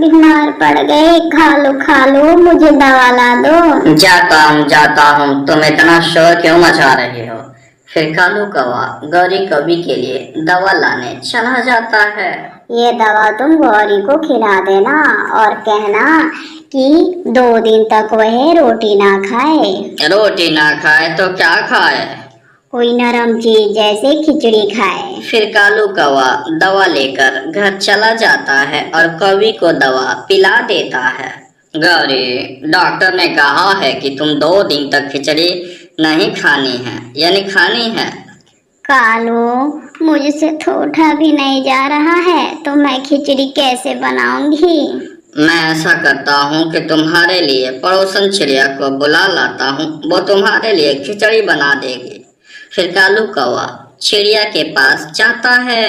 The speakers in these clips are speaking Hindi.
बीमार पड़ गए, खा लो, मुझे दवा ला दो। जाता हूँ, तुम इतना शोर क्यों मचा रही हो। फिर कालू कौवा गौरी कवि के लिए दवा लाने चला जाता है। ये दवा तुम गौरी को खिला देना और कहना कि 2 दिन तक वह रोटी ना खाए। रोटी ना खाए तो क्या खाए? कोई नरम चीज जैसे खिचड़ी खाए। फिर कालू कौवा दवा लेकर घर चला जाता है और कवि को दवा पिला देता है। गौरी, डॉक्टर ने कहा है कि तुम 2 दिन तक खिचड़ी नहीं खानी है, यानी खानी है। कालू, मुझसे तो उठा भी नहीं जा रहा है तो मैं खिचड़ी कैसे बनाऊंगी? मैं ऐसा करता हूँ कि तुम्हारे लिए पड़ोसन चिड़िया को बुला लाता हूँ, वो तुम्हारे लिए खिचड़ी बना देगी। फिर कालू कौवा चिड़िया के पास जाता है।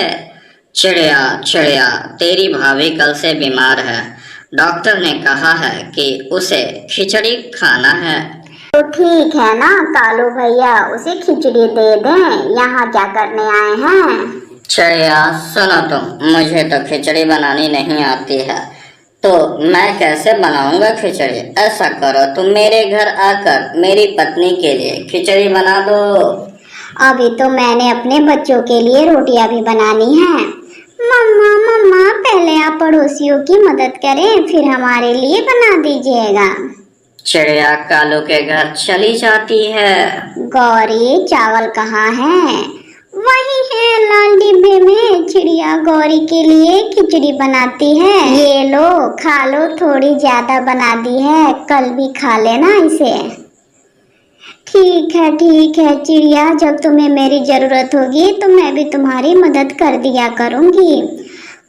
चिड़िया चिड़िया, तेरी भाभी कल से बीमार है, डॉक्टर ने कहा है कि उसे खिचड़ी खाना है। तो ठीक है ना कालू भैया, उसे खिचड़ी दे दें। यहाँ क्या करने आए हैं? चिड़िया सुनो तुम, मुझे तो खिचड़ी बनानी नहीं आती है, तो मैं कैसे बनाऊंगा खिचड़ी। ऐसा करो, तुम मेरे घर आकर मेरी पत्नी के लिए खिचड़ी बना दो। अभी तो मैंने अपने बच्चों के लिए रोटियां भी बनानी है। मम्मा पहले आप पड़ोसियों की मदद करें, फिर हमारे लिए बना दीजिएगा। चिड़िया कालू के घर चली जाती है। गौरी, चावल कहाँ है? वही है लाल डिब्बे में। चिड़िया गौरी के लिए खिचड़ी बनाती है। ये लो, खा लो, थोड़ी ज्यादा बना दी है, कल भी खा लेना इसे। ठीक है चिड़िया, जब तुम्हें मेरी जरूरत होगी तो मैं भी तुम्हारी मदद कर दिया करूंगी।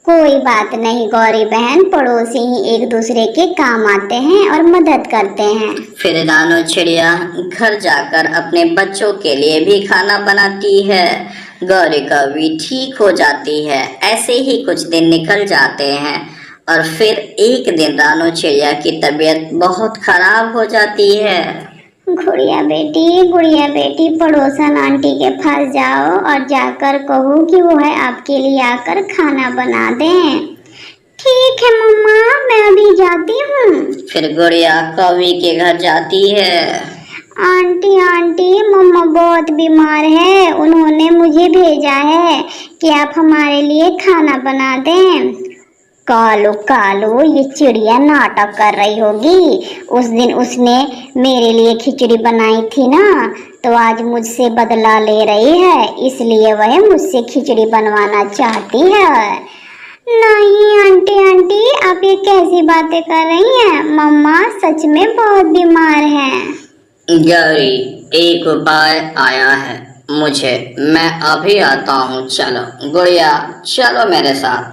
कोई बात नहीं गौरी बहन, पड़ोसी ही एक दूसरे के काम आते हैं और मदद करते हैं। फिर रानो चिड़िया घर जाकर अपने बच्चों के लिए भी खाना बनाती है। गौरी कवि ठीक हो जाती है। ऐसे ही कुछ दिन निकल जाते हैं और फिर एक दिन रानो चिड़िया की तबीयत बहुत खराब हो जाती है। गुड़िया बेटी, पड़ोसन आंटी के पास जाओ और जाकर कहो कि वो है आपके लिए आकर खाना बना दें। ठीक है मम्मा, मैं अभी जाती हूँ। फिर गुड़िया कवि के घर जाती है। आंटी, मम्मा बहुत बीमार है, उन्होंने मुझे भेजा है कि आप हमारे लिए खाना बना दें। कालू, ये चिड़िया नाटक कर रही होगी। उस दिन उसने मेरे लिए खिचड़ी बनाई थी ना, तो आज मुझसे बदला ले रही है, इसलिए वह मुझसे खिचड़ी बनवाना चाहती है। नहीं आंटी, आप ये कैसी बातें कर रही हैं? मम्मा सच में बहुत बीमार हैं। गौरी, एक उपाय आया है मुझे, मैं अभी आता हूँ, चलो। गुड़िया चलो मेरे साथ।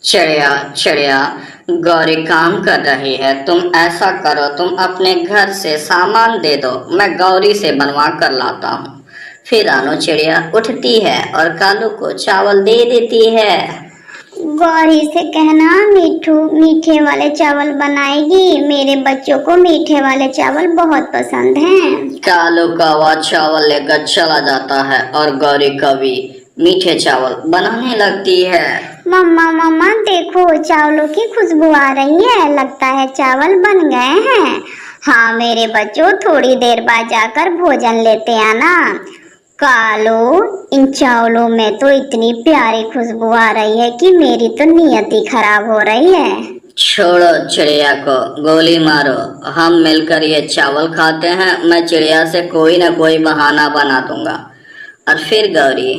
चिड़िया गौरी काम कर रही है, तुम ऐसा करो, तुम अपने घर से सामान दे दो, मैं गौरी से बनवा कर लाता हूँ। फिर रानो चिड़िया उठती है और कालू को चावल दे देती है। गौरी से कहना मीठे वाले चावल बनाएगी, मेरे बच्चों को मीठे वाले चावल बहुत पसंद हैं। कालू कौवा चावल लेकर चला जाता है और गौरी कवि मीठे चावल बनाने लगती है। मम्मा देखो, चावलों की खुशबू आ रही है, लगता है चावल बन गए हैं। हाँ मेरे बच्चों, थोड़ी देर बाद जाकर भोजन लेते आना। कालू, इन चावलों में तो इतनी प्यारी खुशबू आ रही है कि मेरी तो नीयत ही खराब हो रही है। छोड़ो चिड़िया को, गोली मारो, हम मिलकर ये चावल खाते हैं, मैं चिड़िया से कोई ना कोई बहाना बना दूंगा। और फिर गौरी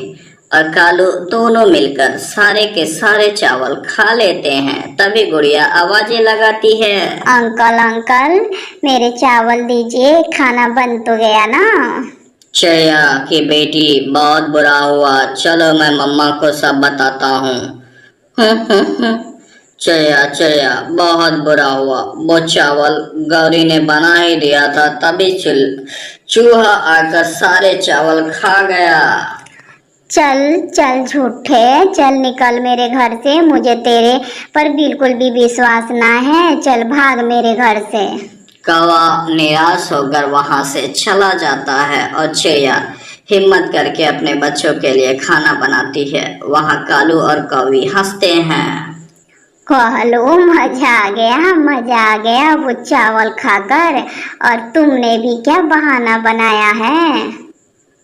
और कालू दोनों मिलकर सारे के सारे चावल खा लेते हैं। तभी गुड़िया आवाजें लगाती है। अंकल, मेरे चावल दीजिए, खाना बन तो गया ना। चिड़िया की बेटी, बहुत बुरा हुआ, चलो मैं मम्मा को सब बताता हूँ। चिड़िया बहुत बुरा हुआ, वो चावल गौरी ने बना ही दिया था, तभी चूहा आकर सारे चावल खा गया। चल झूठे, चल निकल मेरे घर से, मुझे तेरे पर बिल्कुल भी विश्वास ना है, चल भाग मेरे घर से। कौवा निराश होकर वहां से चला जाता है और चिड़िया हिम्मत करके अपने बच्चों के लिए खाना बनाती है। वहां कालू और कौवी हंसते हैं। कालू, मजा आ गया वो चावल खाकर। और तुमने भी क्या बहाना बनाया है?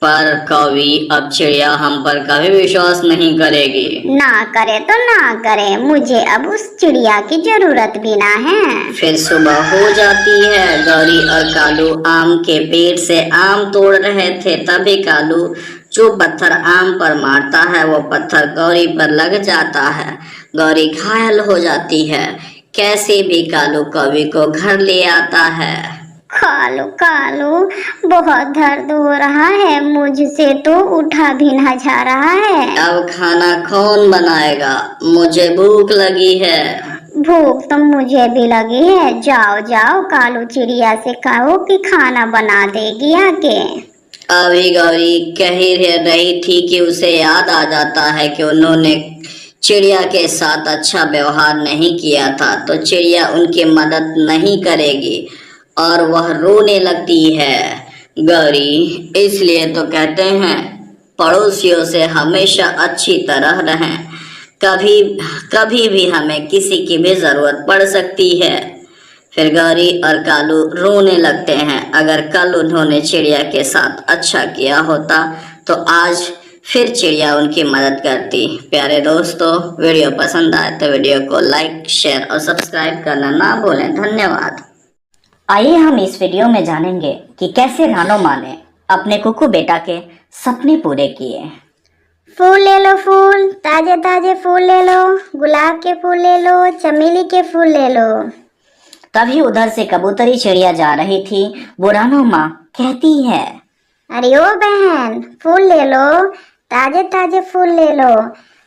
पर कवि, अब चिड़िया हम पर कभी विश्वास नहीं करेगी। ना करे तो ना करे, मुझे अब उस चिड़िया की जरूरत भी ना है। फिर सुबह हो जाती है। गौरी और कालू आम के पेड़ से आम तोड़ रहे थे, तभी कालू जो पत्थर आम पर मारता है वो पत्थर गौरी पर लग जाता है। गौरी घायल हो जाती है। कैसे भी कालू कवि को घर ले आता है। कालू कालू, बहुत दर्द हो रहा है, मुझसे तो उठा भी ना जा रहा है। अब खाना कौन बनाएगा? मुझे भूख लगी है। भूख तो मुझे भी लगी है। जाओ जाओ, कालू चिड़िया से कहो कि खाना बना देगी आके। अभी गौरी कह रही थी कि उसे याद आ जाता है कि उन्होंने चिड़िया के साथ अच्छा व्यवहार नहीं किया था, तो चिड़िया उनकी मदद नहीं करेगी और वह रोने लगती है। गौरी, इसलिए तो कहते हैं पड़ोसियों से हमेशा अच्छी तरह रहें। कभी कभी भी हमें किसी की भी जरूरत पड़ सकती है। फिर गौरी और कालू रोने लगते हैं। अगर कल उन्होंने चिड़िया के साथ अच्छा किया होता तो आज फिर चिड़िया उनकी मदद करती। प्यारे दोस्तों, वीडियो पसंद आए तो वीडियो को लाइक, शेयर और सब्सक्राइब करना ना भूलें। धन्यवाद। आइए हम इस वीडियो में जानेंगे कि कैसे रानो माँ ने अपने कुकू बेटा के सपने पूरे किए। फूल ले लो, फूल, ताजे ताजे फूल ले लो, गुलाब के फूल ले लो, चमेली के फूल ले लो। तभी उधर से कबूतरी चिड़िया जा रही थी। वो रानो माँ कहती है, अरे ओ बहन, फूल ले लो, ताजे ताजे फूल ले लो।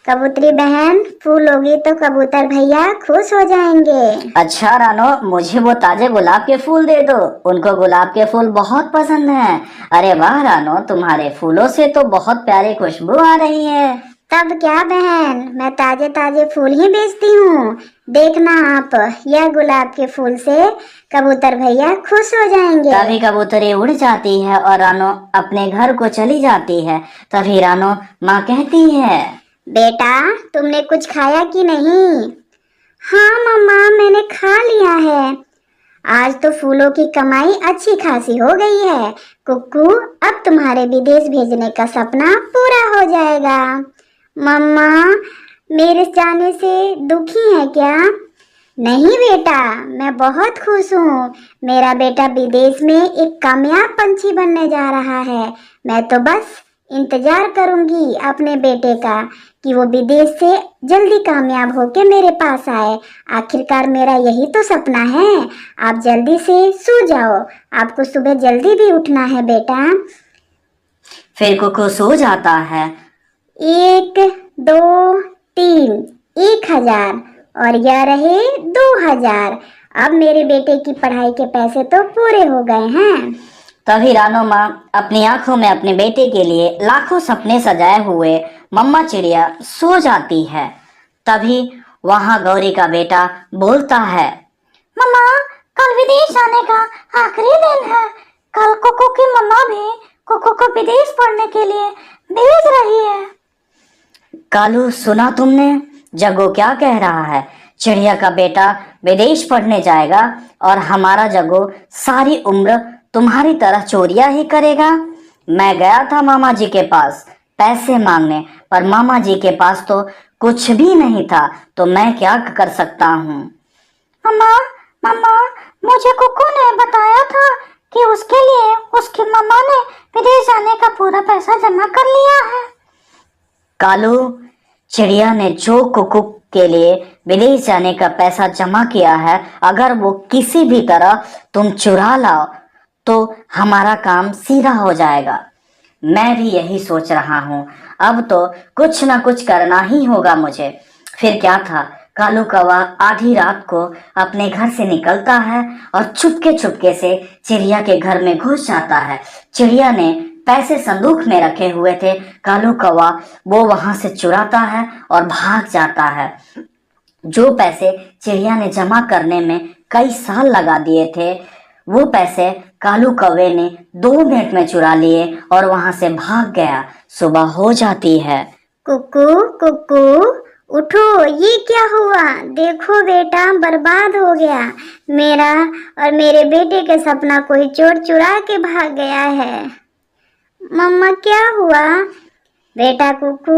कबूतरी बहन, फूल होगी तो कबूतर भैया खुश हो जाएंगे। अच्छा रानो, मुझे वो ताजे गुलाब के फूल दे दो, उनको गुलाब के फूल बहुत पसंद हैं। अरे वाह रानो, तुम्हारे फूलों से तो बहुत प्यारी खुशबू आ रही है। तब क्या बहन, मैं ताजे ताजे फूल ही बेचती हूँ। देखना आप, यह गुलाब के फूल से कबूतर भैया खुश हो जाएंगे। तभी कबूतरी उड़ जाती है और रानो अपने घर को चली जाती है। तभी रानो माँ कहती है, बेटा, तुमने कुछ खाया कि नहीं? हाँ मम्मा, मैंने खा लिया है। आज तो फूलों की कमाई अच्छी खासी हो गई है। कुक्कू, अब तुम्हारे विदेश भेजने का सपना पूरा हो जाएगा। मम्मा, मेरे जाने से दुखी है क्या? नहीं बेटा, मैं बहुत खुश हूँ। मेरा बेटा विदेश में एक कामयाब पंछी बनने जा रहा है। मैं तो बस इंतजार करूंगी अपने बेटे का कि वो विदेश से जल्दी कामयाब होके मेरे पास आए। आखिरकार मेरा यही तो सपना है। आप जल्दी से सो जाओ, आपको सुबह जल्दी भी उठना है बेटा। फिर कुकू सो जाता है। 1 2 3, 1000 और यह रहे 2000। अब मेरे बेटे की पढ़ाई के पैसे तो पूरे हो गए हैं। तभी रानो माँ अपनी आंखों में अपने बेटे के लिए लाखों सपने सजाए हुए मम्मा चिड़िया सो जाती है। तभी वहाँ गौरी का बेटा बोलता है, मम्मा, कल विदेश जाने का आखिरी दिन है। कल कुकू की मम्मा भी कुकू को विदेश पढ़ने के लिए भेज रही है। कालू, सुना तुमने? जग्गू क्या कह रहा है? चिड़िया का बेटा विदेश पढ़ने जाएगा और हमारा जग्गू सारी उम्र तुम्हारी तरह चोरियां ही करेगा। मैं गया था मामा जी के पास पैसे मांगने, पर मामा जी के पास तो कुछ भी नहीं था, तो मैं क्या कर सकता हूँ? मम्मा, मुझे कुकू ने बताया था कि उसके लिए उसकी मम्मा ने विदेश जाने का पूरा पैसा जमा कर लिया है। कालू, चिड़िया ने जो कुकू के लिए विदेश जाने का पैसा जमा किया है, अगर वो किसी भी तरह तुम चुरा लाओ तो हमारा काम सीधा हो जाएगा। मैं भी यही सोच रहा हूँ। अब तो कुछ ना कुछ करना ही होगा मुझे। फिर क्या था, कालू कौवा आधी रात को अपने घर से निकलता है और चुपके चुपके से चिड़िया के घर में घुस जाता है। चिड़िया ने पैसे संदूक में रखे हुए थे। कालू कौवा वो वहां से चुराता है और भाग जाता है। जो पैसे चिड़िया ने जमा करने में कई साल लगा दिए थे, वो पैसे कालू कौवे ने 2 मिनट में चुरा लिए और वहां से भाग गया। सुबह हो जाती है। कुकू कुकू, उठो, ये क्या हुआ? देखो बेटा, बर्बाद हो गया मेरा और मेरे बेटे का सपना। कोई चोर चुरा के भाग गया है। मम्मा क्या हुआ? बेटा कुकू,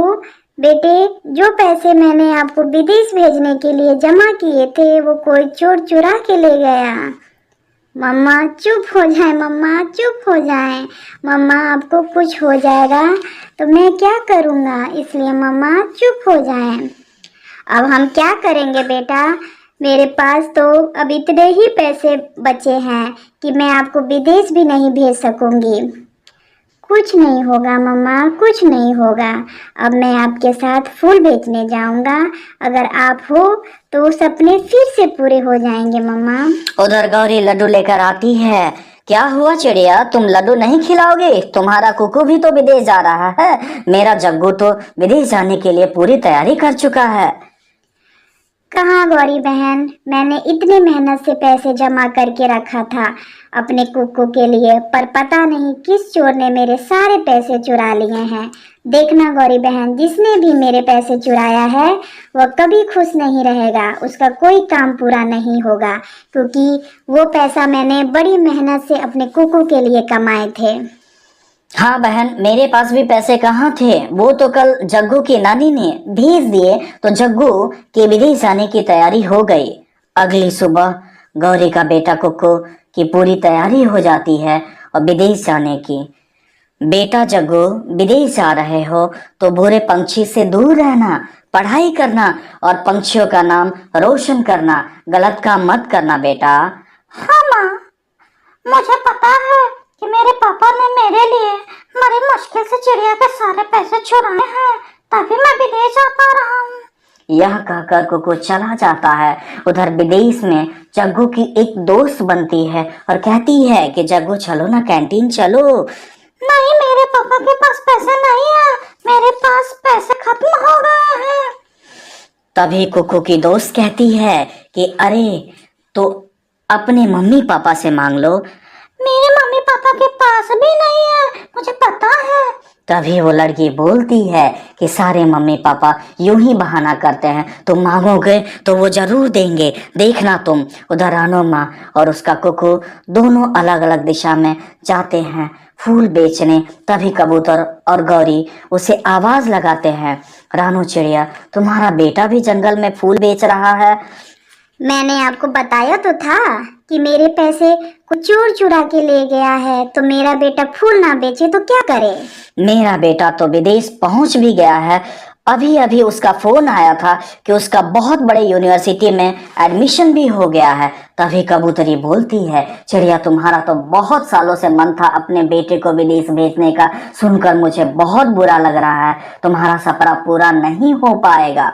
बेटे, जो पैसे मैंने आपको विदेश भेजने के लिए जमा किए थे वो कोई चोर चुरा के ले गया। मम्मा चुप हो जाए, मम्मा चुप हो जाए। मम्मा आपको कुछ हो जाएगा तो मैं क्या करूँगा, इसलिए मम्मा चुप हो जाए। अब हम क्या करेंगे बेटा? मेरे पास तो अब इतने ही पैसे बचे हैं कि मैं आपको विदेश भी नहीं भेज सकूंगी। कुछ नहीं होगा मम्मा, कुछ नहीं होगा। अब मैं आपके साथ फूल बेचने जाऊंगा। अगर आप हो तो सपने फिर से पूरे हो जाएंगे मम्मा। उधर गौरी लड्डू लेकर आती है। क्या हुआ चिड़िया, तुम लड्डू नहीं खिलाओगे? तुम्हारा कुकू भी तो विदेश जा रहा है। मेरा जग्गू तो विदेश जाने के लिए पूरी तैयारी कर चुका है। कहाँ गौरी बहन, मैंने इतनी मेहनत से पैसे जमा करके रखा था अपने कुकू के लिए, पर पता नहीं किस चोर ने मेरे सारे पैसे चुरा लिए हैं। देखना गौरी बहन, जिसने भी मेरे पैसे चुराया है वह कभी खुश नहीं रहेगा, उसका कोई काम पूरा नहीं होगा, क्योंकि वो पैसा मैंने बड़ी मेहनत से अपने कुकू के लिए कमाए थे। हाँ बहन, मेरे पास भी पैसे कहाँ थे, वो तो कल जग्गू की नानी ने भेज दिए, तो जग्गू के विदेश जाने की तैयारी हो गई। अगली सुबह गौरी का बेटा कुकू की पूरी तैयारी हो जाती है और विदेश जाने की। बेटा जग्गू, विदेश जा रहे हो तो बुरे पंछी से दूर रहना, पढ़ाई करना और पंछियों का नाम रोशन करना, गलत काम मत करना बेटा। हाँ माँ, मुझे पता है कि मेरे पापा ने मेरे लिए बड़ी मुश्किल से चिड़िया के सारे पैसे चुराए हैं, तभी मैं विदेश जा पा रहा हूँ। यह कहकर कुकू चला जाता है। उधर विदेश में जग्गू की एक दोस्त बनती है और कहती है कि जग्गू चलो ना, कैंटीन चलो। नहीं, मेरे पापा के पास पैसे नहीं है, मेरे पास पैसे खत्म हो गए हैं। तभी कुकू की दोस्त कहती है कि अरे तो अपने मम्मी पापा से मांग लो। मेरे मम्मी पापा के पास भी नहीं है, मुझे पता है। तभी वो लड़की बोलती है कि सारे मम्मी पापा यूं ही बहाना करते हैं, तुम मांगोगे तो वो जरूर देंगे, देखना तुम। उधर रानो माँ और उसका कुकू दोनों अलग अलग दिशा में जाते हैं फूल बेचने। तभी कबूतर और गौरी उसे आवाज लगाते हैं, रानो चिड़िया, तुम्हारा बेटा भी जंगल में फूल बेच रहा है। मैंने आपको बताया तो था कि मेरे पैसे कुछ चोर चुरा के ले गया है, तो मेरा बेटा फूल ना बेचे तो क्या करे? मेरा बेटा तो विदेश पहुंच भी गया है। अभी अभी उसका फोन आया था कि उसका बहुत बड़े यूनिवर्सिटी में एडमिशन भी हो गया है। तभी कबूतरी बोलती है, चिड़िया तुम्हारा तो बहुत सालों से मन था अपने बेटे को विदेश भेजने का, सुनकर मुझे बहुत बुरा लग रहा है, तुम्हारा सपना पूरा नहीं हो पाएगा।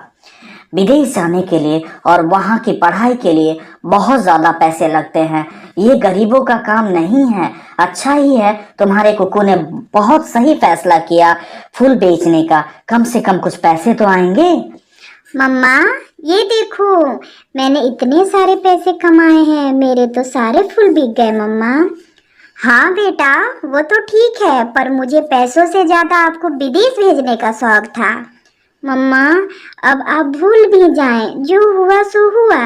विदेश जाने के लिए और वहाँ की पढ़ाई के लिए बहुत ज्यादा पैसे लगते हैं, ये गरीबों का काम नहीं है। अच्छा ही है तुम्हारे कुकू ने बहुत सही फैसला किया फूल बेचने का, कम से कम कुछ पैसे तो आएंगे। मम्मा ये देखो, मैंने इतने सारे पैसे कमाए हैं, मेरे तो सारे फूल बिक गए मम्मा। हाँ बेटा, वो तो ठीक है, पर मुझे पैसों से ज्यादा आपको विदेश भेजने का शौक था। मम्मा अब आप भूल भी जाएं, जो हुआ सो हुआ।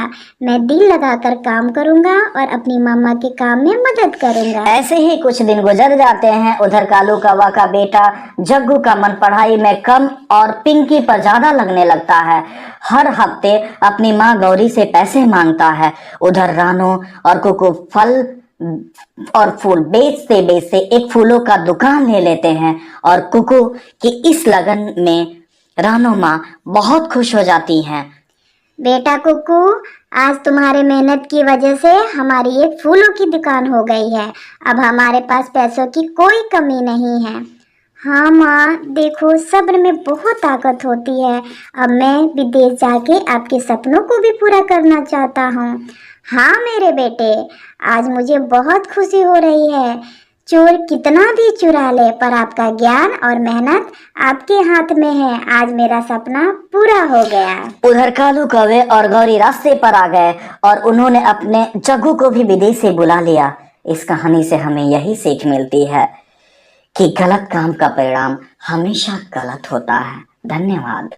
मैं दिल लगाकर काम करूंगा और अपनी मम्मा के काम में मदद करूंगा। ऐसे ही कुछ दिन गुजर जाते हैं। उधर कालू कौवा का बेटा जग्गू का मन पढ़ाई में कम और पिंकी पर ज्यादा लगने लगता है। हर हफ्ते अपनी माँ गौरी से पैसे मांगता है। उधर रानो और कुकू फल और फूल बेचते बेचते एक फूलों का दुकान ले लेते हैं और कुकू की इस लगन में रानो माँ बहुत खुश हो जाती हैं। बेटा कुकू, आज तुम्हारे मेहनत की वजह से हमारी एक फूलों की दुकान हो गई है। अब हमारे पास पैसों की कोई कमी नहीं है। हाँ माँ, देखो सब्र में बहुत ताकत होती है। अब मैं विदेश जाके आपके सपनों को भी पूरा करना चाहता हूँ। हाँ मेरे बेटे, आज मुझे बहुत खुशी हो रही है। चोर कितना भी चुरा ले, पर आपका ज्ञान और मेहनत आपके हाथ में है। आज मेरा सपना पूरा हो गया। उधर कालू कौवे और गौरी रास्ते पर आ गए और उन्होंने अपने जग्गू को भी विदेश से बुला लिया। इस कहानी से हमें यही सीख मिलती है कि गलत काम का परिणाम हमेशा गलत होता है। धन्यवाद।